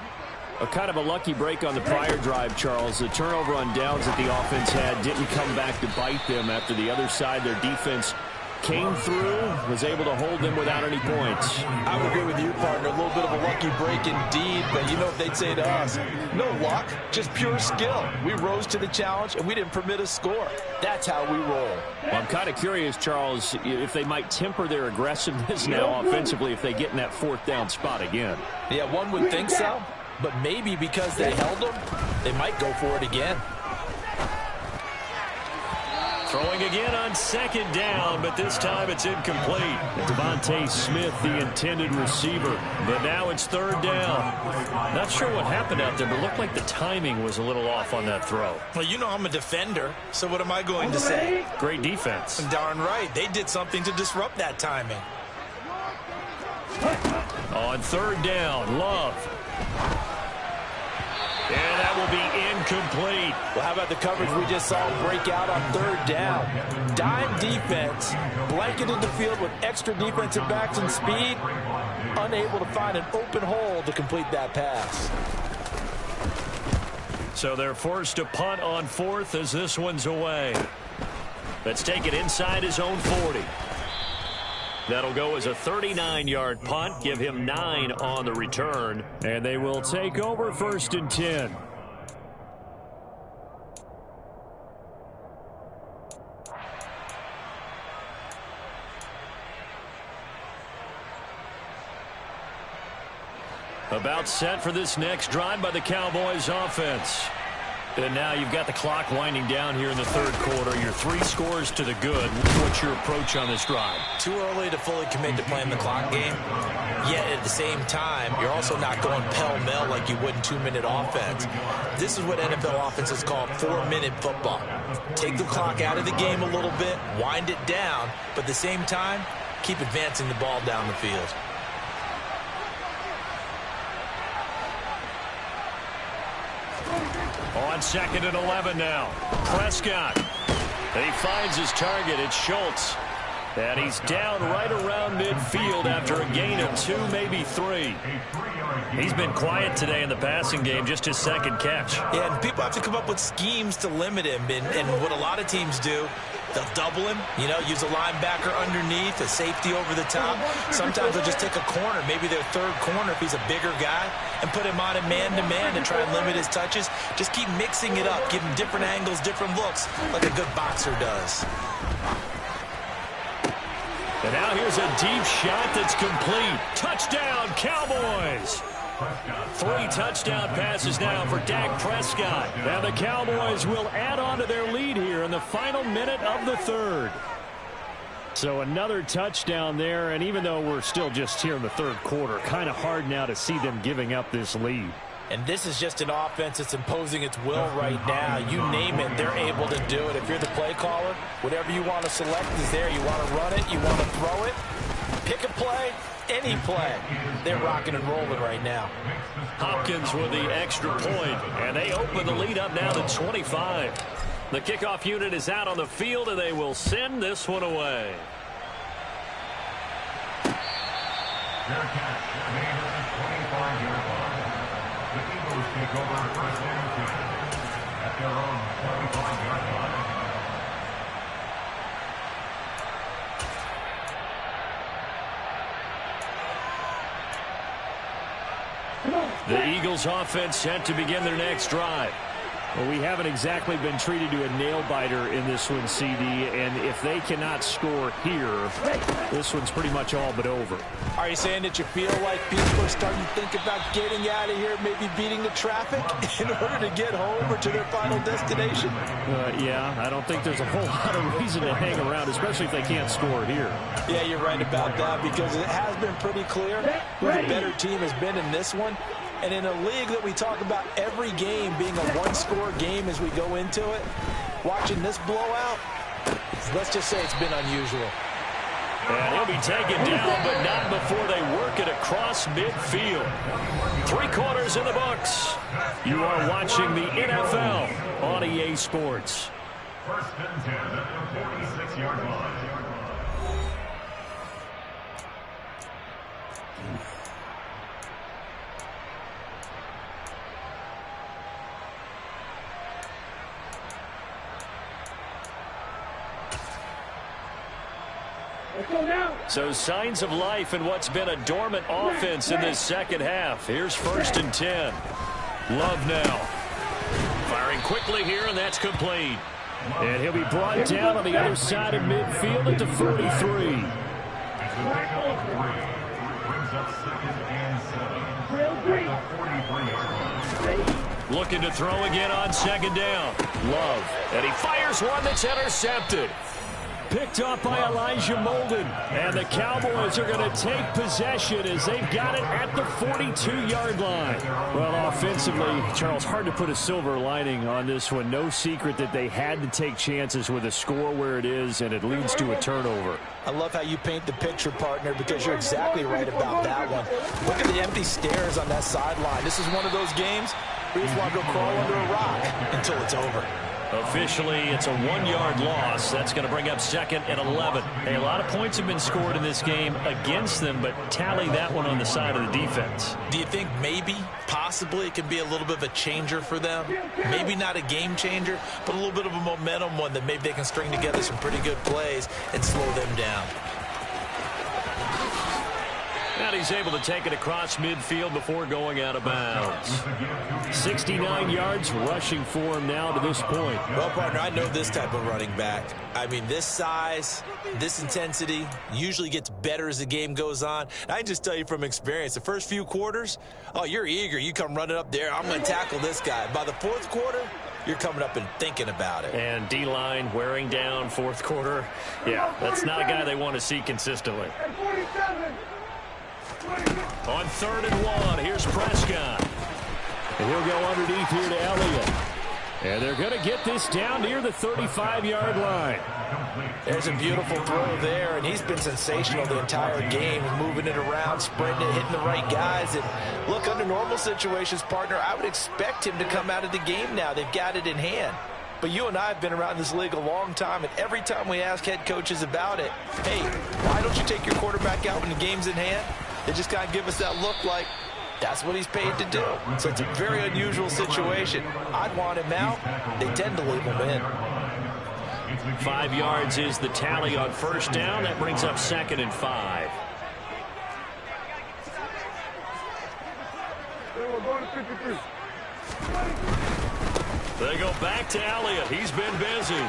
A kind of a lucky break on the prior drive, Charles. The turnover on downs that the offense had didn't come back to bite them after the other side. Their defense came through, was able to hold them without any points. I would agree with you, partner. A little bit of a lucky break indeed, but you know what they'd say to us? No luck, just pure skill. We rose to the challenge, and we didn't permit a score. That's how we roll. Well, I'm kind of curious, Charles, if they might temper their aggressiveness now offensively if they get in that fourth down spot again. Yeah, one would think so, but maybe because they held them, they might go for it again. Throwing again on second down, but this time it's incomplete. Devontae Smith, the intended receiver. But now it's third down. Not sure what happened out there, but it looked like the timing was a little off on that throw. Well, you know I'm a defender, so what am I going to say? Great defense. Darn right. They did something to disrupt that timing. On third down, Love. And that will be incomplete. Well, how about the coverage we just saw break out on third down? Dime defense, blanketed the field with extra defensive backs and speed, unable to find an open hole to complete that pass. So they're forced to punt on fourth as this one's away. Let's take it inside his own 40. That'll go as a 39-yard punt, give him 9 on the return, and they will take over first and 10. About set for this next drive by the Cowboys offense. And now you've got the clock winding down here in the third quarter. Your 3 scores to the good. What's your approach on this drive? Too early to fully commit to playing the clock game. Yet at the same time, you're also not going pell-mell like you would in 2-minute offense. This is what NFL offenses call 4-minute football. Take the clock out of the game a little bit, wind it down, but at the same time, keep advancing the ball down the field. On second and 11 now. Prescott. He finds his target. It's Schultz. And he's down right around midfield after a gain of 2, maybe 3. He's been quiet today in the passing game, just his second catch. Yeah, and people have to come up with schemes to limit him. And what a lot of teams do, they'll double him, you know, use a linebacker underneath, a safety over the top. Sometimes they'll just take a corner, maybe their third corner if he's a bigger guy, and put him on a man-to-man to try and limit his touches. Just keep mixing it up, give him different angles, different looks, like a good boxer does. And now here's a deep shot that's complete. Touchdown, Cowboys. 3 touchdown passes now for Dak Prescott. And the Cowboys will add on to their lead here in the final minute of the third. So another touchdown there, and even though we're still just here in the third quarter, kind of hard now to see them giving up this lead. And this is just an offense that's imposing its will right now. You name it, they're able to do it. If you're the play caller, whatever you want to select is there. You want to run it, you want to throw it, pick a play, any play. They're rocking and rolling right now. Hopkins with the extra point, and they open the lead up now to 25. The kickoff unit is out on the field, and they will send this one away. Their catch made at the 25-yard line. The Eagles take over 1st and 10 at their own 25-yard line. The Eagles offense set to begin their next drive. Well, we haven't exactly been treated to a nail-biter in this one, CD, and if they cannot score here, this one's pretty much all but over. Are you saying that you feel like people are starting to think about getting out of here, maybe beating the traffic in order to get home or to their final destination? Yeah, I don't think there's a whole lot of reason to hang around, especially if they can't score here. Yeah, you're right about that, because it has been pretty clear who the better team has been in this one. And in a league that we talk about every game being a one-score game as we go into it, watching this blowout, let's just say it's been unusual. And he'll be taken down, but not before they work it across midfield. 3 quarters in the books. You are watching the NFL on EA Sports. 1st and 10 at the 46-yard line. So signs of life in what's been a dormant offense in this second half. Here's 1st and 10. Love now. Firing quickly here, and that's complete. And he'll be brought down on the other side of midfield at the 43. Looking to throw again on 2nd down. Love. And he fires one that's intercepted. Picked up by Elijah Molden. And the Cowboys are going to take possession as they've got it at the 42-yard line. Well, offensively, Charles, hard to put a silver lining on this one. No secret that they had to take chances with a score where it is, and it leads to a turnover. I love how you paint the picture, partner, because you're exactly right about that one. Look at the empty stairs on that sideline. This is one of those games where you just want to go crawl under a rock until it's over. Officially, it's a 1-yard loss. That's going to bring up 2nd and 11. Hey, a lot of points have been scored in this game against them, but tally that one on the side of the defense. Do you think maybe, possibly, it can be a little bit of a changer for them? Maybe not a game changer, but a little bit of a momentum one that maybe they can string together some pretty good plays and slow them down. And he's able to take it across midfield before going out of bounds. 69 yards rushing for him now to this point. Well, partner, I know this type of running back. I mean, this size, this intensity usually gets better as the game goes on. And I can just tell you from experience, the first few quarters, oh, you're eager. You come running up there, I'm going to tackle this guy. By the 4th quarter, you're coming up and thinking about it. And D-line wearing down 4th quarter. Yeah, that's not a guy they want to see consistently. On 3rd and 1, here's Prescott. And he'll go underneath here to Elliott. And they're going to get this down near the 35-yard line. There's a beautiful throw there, and he's been sensational the entire game, moving it around, spreading it, hitting the right guys. And look, under normal situations, partner, I would expect him to come out of the game now. They've got it in hand. But you and I have been around this league a long time, and every time we ask head coaches about it, hey, why don't you take your quarterback out when the game's in hand? They just kind of give us that look like that's what he's paid to do. So it's a very unusual situation. I'd want him out. They tend to leave him in. 5 yards is the tally on 1st down. That brings up 2nd and 5. They go back to Elliott. He's been busy.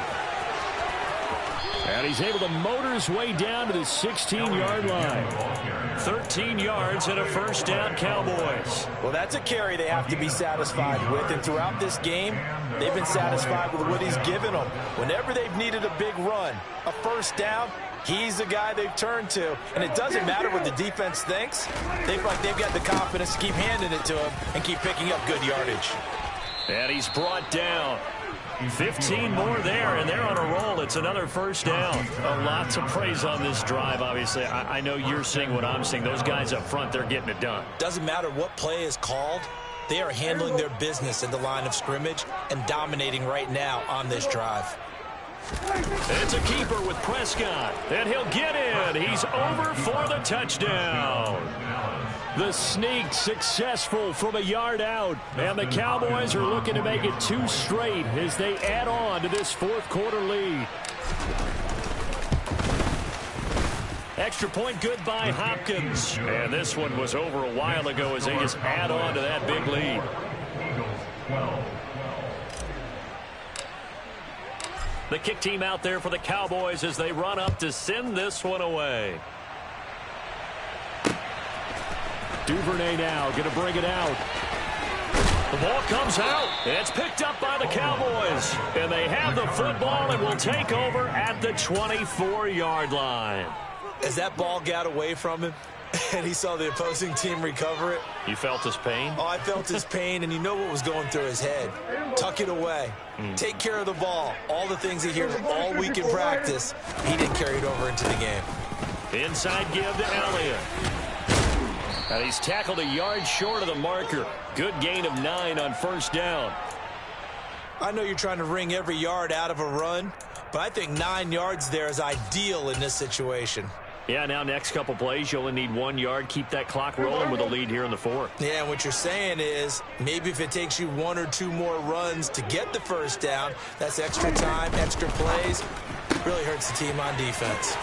And he's able to motor his way down to the 16-yard line. 13 yards and a first down, Cowboys. Well, that's a carry they have to be satisfied with. And throughout this game, they've been satisfied with what he's given them. Whenever they've needed a big run, a first down, he's the guy they've turned to. And it doesn't matter what the defense thinks. They feel like they've got the confidence to keep handing it to him and keep picking up good yardage. And he's brought down. 15 more there, and they're on a roll. It's another first down. A lot to praise on this drive, obviously. I know you're seeing what I'm seeing. Those guys up front, they're getting it done. Doesn't matter what play is called. They are handling their business at the line of scrimmage and dominating right now on this drive. It's a keeper with Prescott, and he'll get in. He's over for the touchdown. The sneak successful from a yard out, and the Cowboys are looking to make it 2 straight as they add on to this fourth quarter lead. Extra point good by Hopkins, and this one was over a while ago as they just add on to that big lead. The kick team out there for the Cowboys as they run up to send this one away. Duvernay now going to bring it out. The ball comes out. It's picked up by the Cowboys. And they have the football and will take over at the 24-yard line. As that ball got away from him and he saw the opposing team recover it. You felt his pain? Oh, I felt his pain, and you know what was going through his head. Tuck it away. Take care of the ball. All the things he hears all week in practice, he didn't carry it over into the game. Inside give to Elliott. And he's tackled a yard short of the marker. Good gain of 9 on first down. I know you're trying to wring every yard out of a run, but I think 9 yards there is ideal in this situation. Yeah, now next couple plays, you only need 1 yard. Keep that clock rolling with a lead here in the fourth. Yeah, and what you're saying is maybe if it takes you 1 or 2 more runs to get the first down, that's extra time, extra plays. Really hurts the team on defense.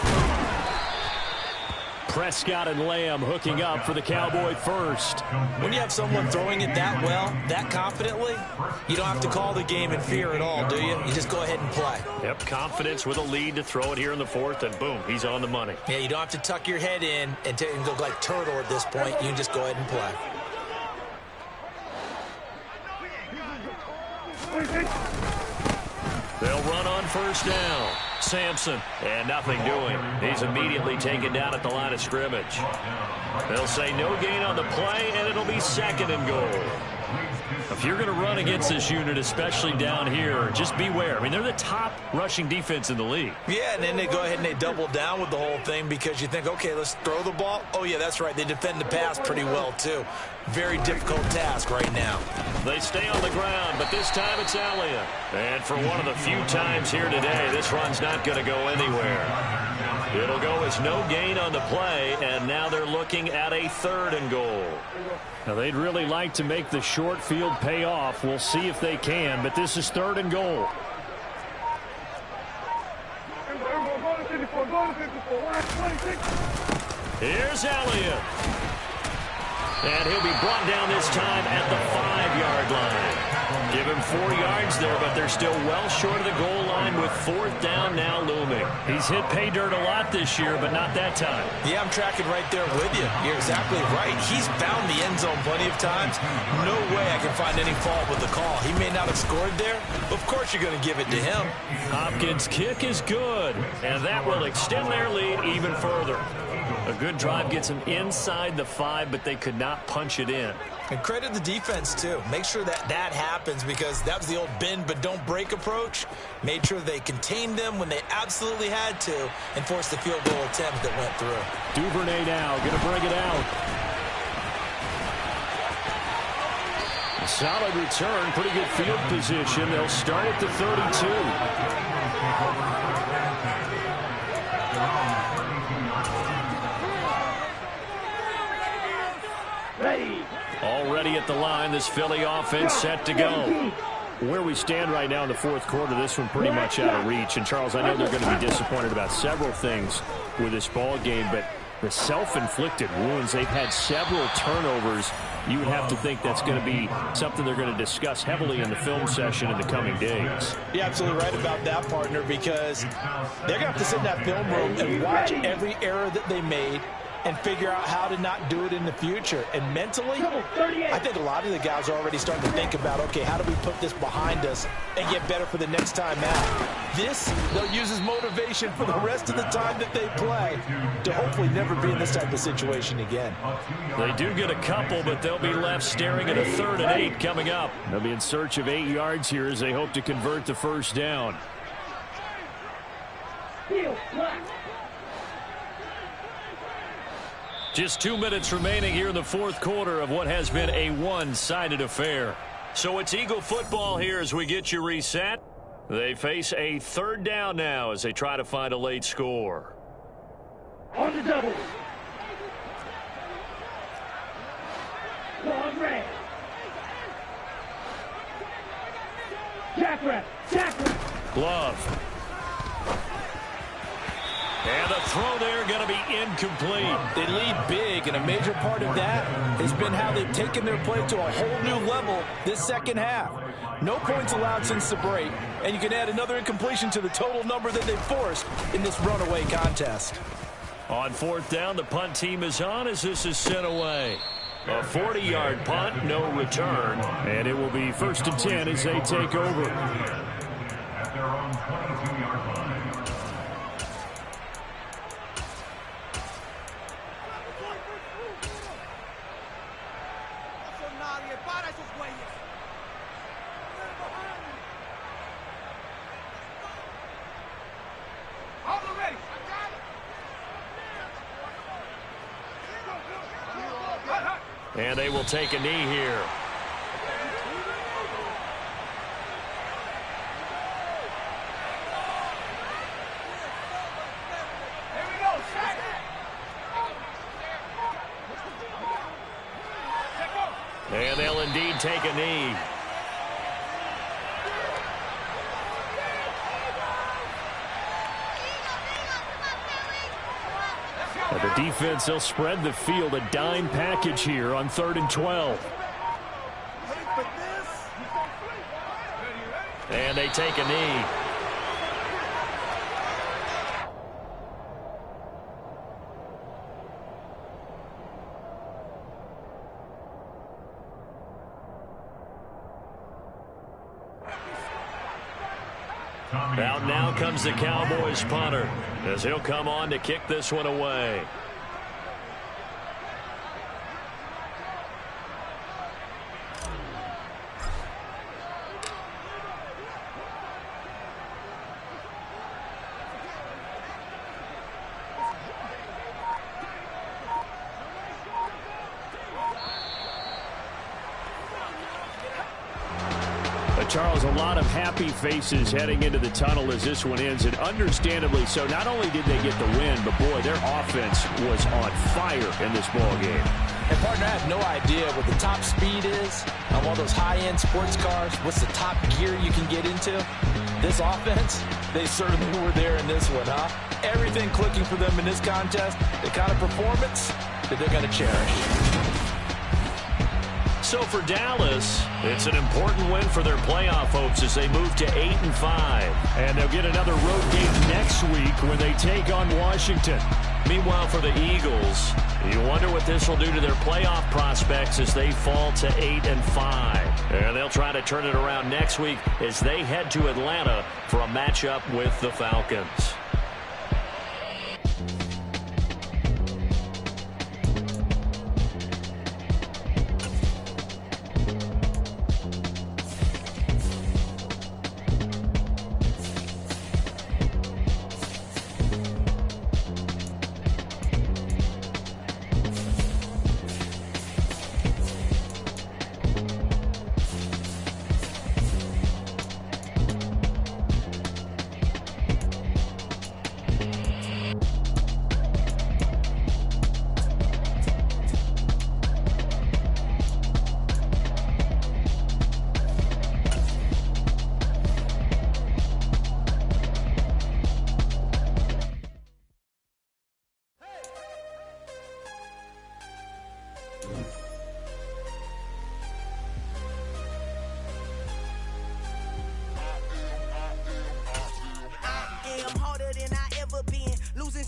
Prescott and Lamb hooking up for the Cowboy first. When you have someone throwing it that well, that confidently, you don't have to call the game in fear at all, do you? You just go ahead and play. Yep, confidence with a lead to throw it here in the fourth, and boom, he's on the money. Yeah, you don't have to tuck your head in and go like turtle at this point. You can just go ahead and play. They'll run on first down. Sampson, and nothing doing. He's immediately taken down at the line of scrimmage. They'll say no gain on the play, and it'll be 2nd and goal. If you're going to run against this unit, especially down here, just beware. I mean, they're the top rushing defense in the league. Yeah, and then they go ahead and they double down with the whole thing because you think, okay, let's throw the ball. Oh, yeah, that's right. They defend the pass pretty well, too. Very difficult task right now. They stay on the ground, but this time it's Elliott. And for one of the few times here today, this run's not going to go anywhere. It'll go as no gain on the play, and now they're looking at a 3rd and goal. Now, they'd really like to make the short field pay off. We'll see if they can, but this is 3rd and goal. Here's Elliott. And he'll be brought down this time at the 5-yard line. Give him 4 yards there, but they're still well short of the goal line with 4th down now looming. He's hit pay dirt a lot this year, but not that time. Yeah, I'm tracking right there with you. You're exactly right. He's found the end zone plenty of times. No way I can find any fault with the call. He may not have scored there. Of course you're going to give it to him. Hopkins' kick is good, and that will extend their lead even further. A good drive gets them inside the 5, but they could not punch it in. And credit the defense, too. Make sure that that happens because that was the old bend but don't break approach. Made sure they contained them when they absolutely had to and forced the field goal attempt that went through. Duvernay now going to bring it out. A solid return, pretty good field position. They'll start at the 32. Already at the line, this Philly offense set to go. Where we stand right now in the fourth quarter, this one pretty much out of reach. And, Charles, I know they're going to be disappointed about several things with this ball game, but the self-inflicted wounds, they've had several turnovers. You would have to think that's going to be something they're going to discuss heavily in the film session in the coming days. You're absolutely right about that, partner, because they're going to have to sit in that film room and watch every error that they made and figure out how to not do it in the future. And mentally, I think a lot of the guys are already starting to think about, okay, how do we put this behind us and get better for the next time out? This, they'll use as motivation for the rest of the time that they play to hopefully never be in this type of situation again. They do get a couple, but they'll be left staring at a 3rd and 8 coming up. They'll be in search of 8 yards here as they hope to convert the first down. Just 2 minutes remaining here in the 4th quarter of what has been a one-sided affair. So it's Eagle football here as we get you reset. They face a 3rd down now as they try to find a late score. On the double. Long red. Jack rep. Glove. And the throw there going to be incomplete. They lead big, and a major part of that has been how they've taken their play to a whole new level this second half. No points allowed since the break, and you can add another incompletion to the total number that they've forced in this runaway contest. On 4th down, the punt team is on as this is sent away. A 40-yard punt, no return, and it will be 1st and 10 as they take over. At their own 22-yard line. And they will take a knee here. And they'll indeed take a knee. The defense, they'll spread the field, a dime package here on 3rd and 12. And they take a knee. Out now comes the Cowboys punter as he'll come on to kick this one away. Charles, a lot of happy faces heading into the tunnel as this one ends, and understandably so. Not only did they get the win, but boy, their offense was on fire in this ball game. And partner, I have no idea what the top speed is on one of those high-end sports cars. What's the top gear you can get into? This offense, they certainly were there in this one, huh? Everything clicking for them in this contest, the kind of performance that they're going to cherish. So for Dallas, it's an important win for their playoff hopes as they move to 8-5. And they'll get another road game next week when they take on Washington. Meanwhile, for the Eagles, you wonder what this will do to their playoff prospects as they fall to 8-5. And they'll try to turn it around next week as they head to Atlanta for a matchup with the Falcons.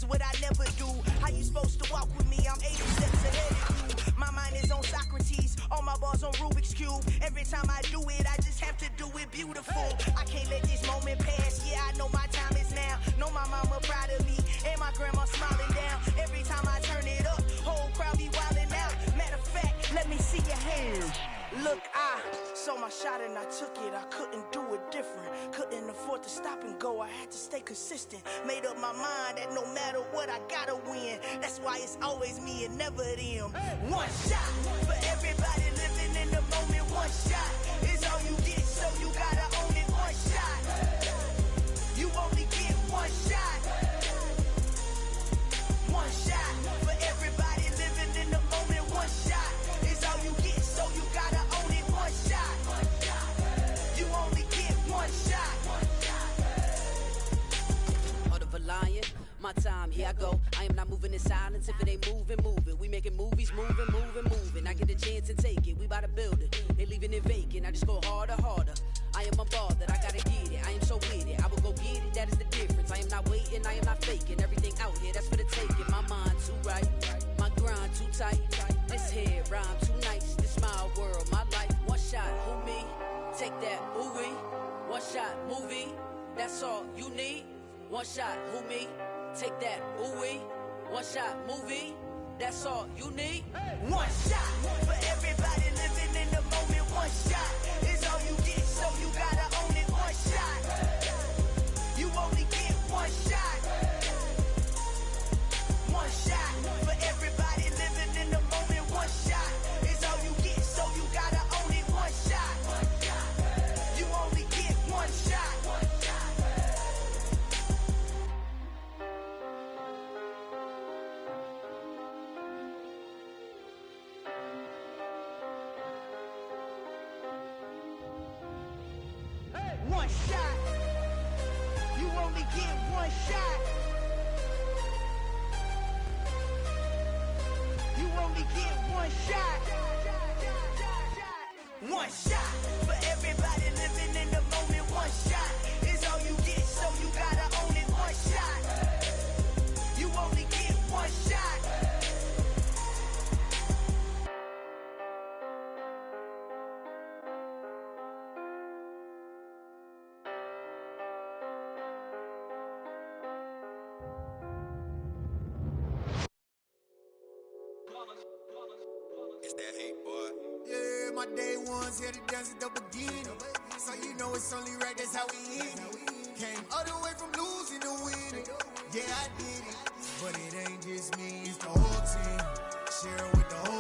What I never do. How you supposed to walk with me? beautiful. I can't let this moment pass. Yeah, I know my time is now. Know my mama proud of me, and my grandma smiling down. Every time I turn it up, whole crowd be wildin' out. Matter of fact, let me see your hands. Look, I saw my shot and I took it. I couldn't do it different. Couldn't afford to stop and go. I had to stay consistent. Made up my mind that no matter what, I gotta win. That's why it's always me and never them. One shot for everybody living in the moment. One shot is all you get, so you gotta own it. One shot. You only get one shot. One shot for everybody living in the moment. One shot is all you get, so you gotta own it. One shot. You only get one shot. Heart of a lion, my time, here I go. I am not moving in silence. If it ain't moving, moving. We making movies, moving, moving, moving. I get a chance to take it. We bout to build it. They leaving it vacant. I just go harder, harder. I am a ball that I gotta get it. I am so with it. I will go get it. That is the difference. I am not waiting. I am not faking. Everything out here, that's for the taking. My mind too right. My grind too tight. This head rhyme too nice. This my world, my life. One shot, who me? Take that, ooh-wee. One shot, movie. That's all you need. One shot, who me? Take that, ooh-wee. One shot, movie. That's all you need. One shot for everybody living in the moment. One shot is all you get, so you gotta own it. One shot. You only get one shot. One shot for everybody living in the moment. One shot is all you get, so you gotta own it. One shot. You only get one shot. One shot. You only get one shot. You only get one shot. One shot for everybody living in the moment. One shot is all you get, so you gotta own it. One shot. You only get one shot. It's that hate, boy. Yeah, my day ones here to dance at the beginning. So you know it's only right, that's how we hit it. Came all the way from losing to winning. Yeah, I did it. But it ain't just me, it's the whole team. Share it with the whole